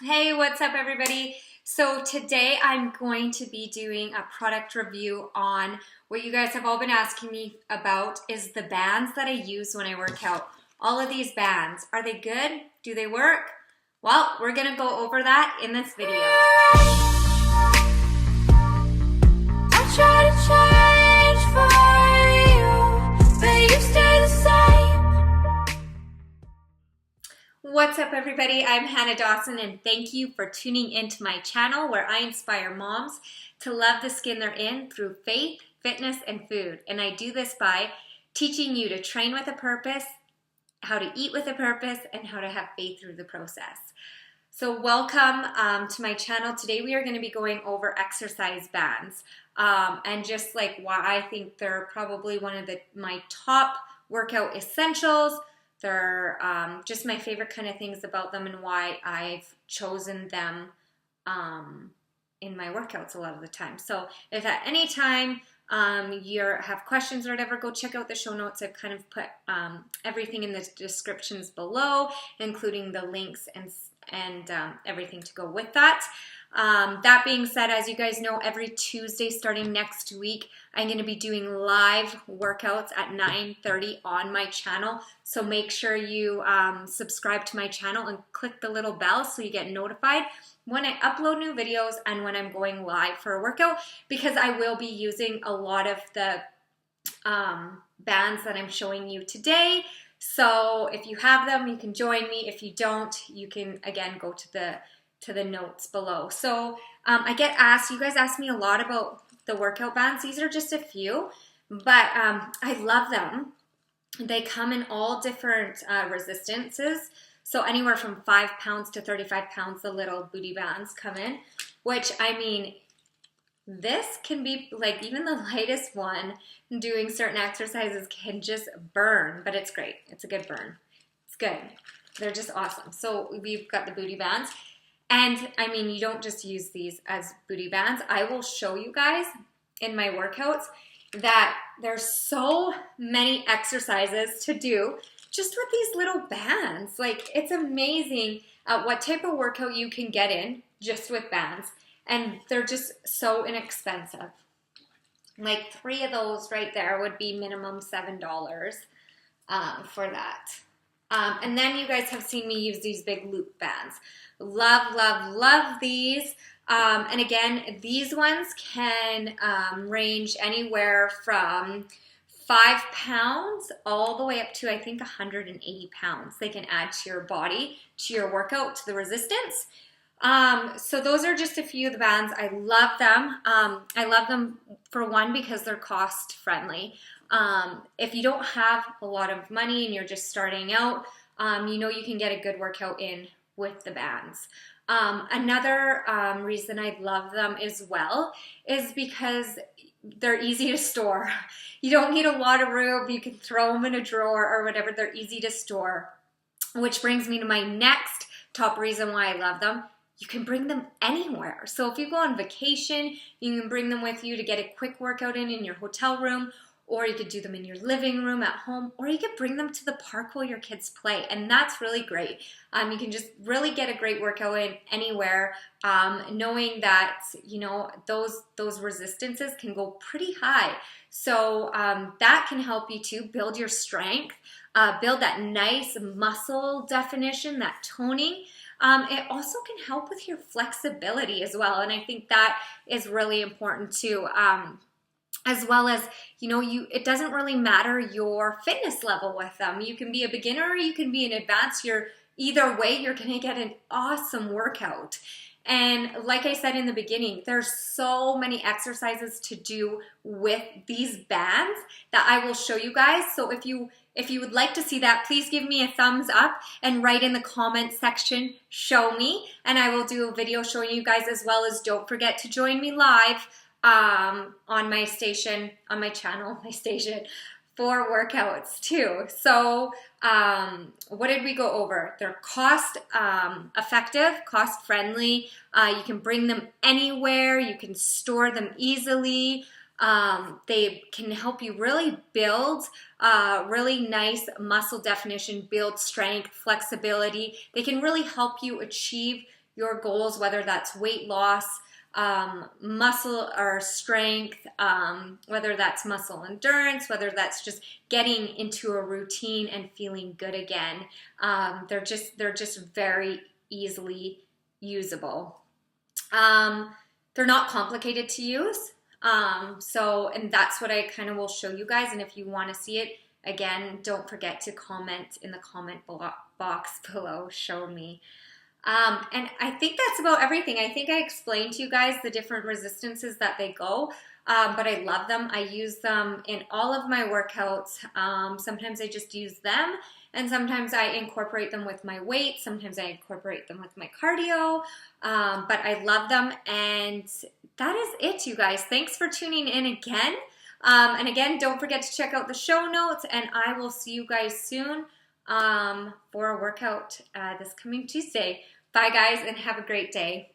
Hey, what's up everybody? So today I'm going to be doing a product review on what you guys have all been asking me about is the bands that I use when I work out. All of these bands, are they good? Do they work? Well, we're gonna go over that in this video. I try to change for you, but you stay the same. What's up everybody? I'm Hannah Dawson and thank you for tuning into my channel where I inspire moms to love the skin they're in through faith, fitness, and food. And I do this by teaching you to train with a purpose, how to eat with a purpose, and how to have faith through the process. So welcome to my channel. Today we are going to be going over exercise bands and just like why I think they're probably one of my top workout essentials. They're just my favorite kind of things about them and why I've chosen them in my workouts a lot of the time. So if at any time you have questions or whatever, go check out the show notes. I've kind of put everything in the descriptions below, including the links and everything to go with that. That being said, as you guys know, every Tuesday starting next week, I'm going to be doing live workouts at 9:30 on my channel. So make sure you subscribe to my channel and click the little bell so you get notified when I upload new videos and when I'm going live for a workout, because I will be using a lot of the bands that I'm showing you today. So if you have them, you can join me. If you don't, you can again go to the notes below. So I get asked, you guys ask me a lot about the workout bands. These are just a few, but I love them. They come in all different resistances. So anywhere from 5 pounds to 35 pounds, the little booty bands come in, which I mean, this can be like even the lightest one doing certain exercises can just burn, but it's great. It's a good burn. It's good. They're just awesome. So we've got the booty bands. And I mean, you don't just use these as booty bands. I will show you guys in my workouts that there's so many exercises to do just with these little bands. Like, it's amazing what type of workout you can get in just with bands. And they're just so inexpensive. Like 3 of those right there would be minimum $7 for that. And then you guys have seen me use these big loop bands. Love, love, love these. And again, these ones can range anywhere from 5 pounds all the way up to, I think, 180 pounds. They can add to your body, to your workout, to the resistance. So those are just a few of the bands. I love them. I love them for one because they're cost friendly. If you don't have a lot of money and you're just starting out, you know you can get a good workout in with the bands. Another reason I love them as well is because they're easy to store. You don't need a lot of room. You can throw them in a drawer or whatever. They're easy to store, which brings me to my next top reason why I love them. You can bring them anywhere. So if you go on vacation, you can bring them with you to get a quick workout in your hotel room, or you could do them in your living room at home, or you could bring them to the park while your kids play, and that's really great. You can just really get a great workout in anywhere, knowing that, you know, those resistances can go pretty high. So that can help you to build your strength, build that nice muscle definition, that toning. It also can help with your flexibility as well, and I think that is really important too. As well as, you know, it doesn't really matter your fitness level with them. You can be a beginner or you can be an advanced. Either way, you're going to get an awesome workout. And like I said in the beginning, there's so many exercises to do with these bands that I will show you guys. So if you would like to see that, please give me a thumbs up and write in the comment section, show me, and I will do a video showing you guys, as well as don't forget to join me live on my station, on my channel, my station, for workouts too. So what did we go over? They're cost effective, cost friendly. You can bring them anywhere. You can store them easily. They can help you really build really nice muscle definition, build strength, flexibility. They can really help you achieve your goals, whether that's weight loss, muscle or strength, whether that's muscle endurance, whether that's just getting into a routine and feeling good again. They're just very easily usable. They're not complicated to use. And that's what I kind of will show you guys. And if you want to see it, again, don't forget to comment in the comment box below, show me. And I think that's about everything. I think I explained to you guys the different resistances that they go, but I love them. I use them in all of my workouts. Sometimes I just use them, and sometimes I incorporate them with my weight. Sometimes I incorporate them with my cardio, but I love them. And that is it, you guys. Thanks for tuning in again. And again, don't forget to check out the show notes, and I will see you guys soon for a workout this coming Tuesday. Bye, guys, and have a great day.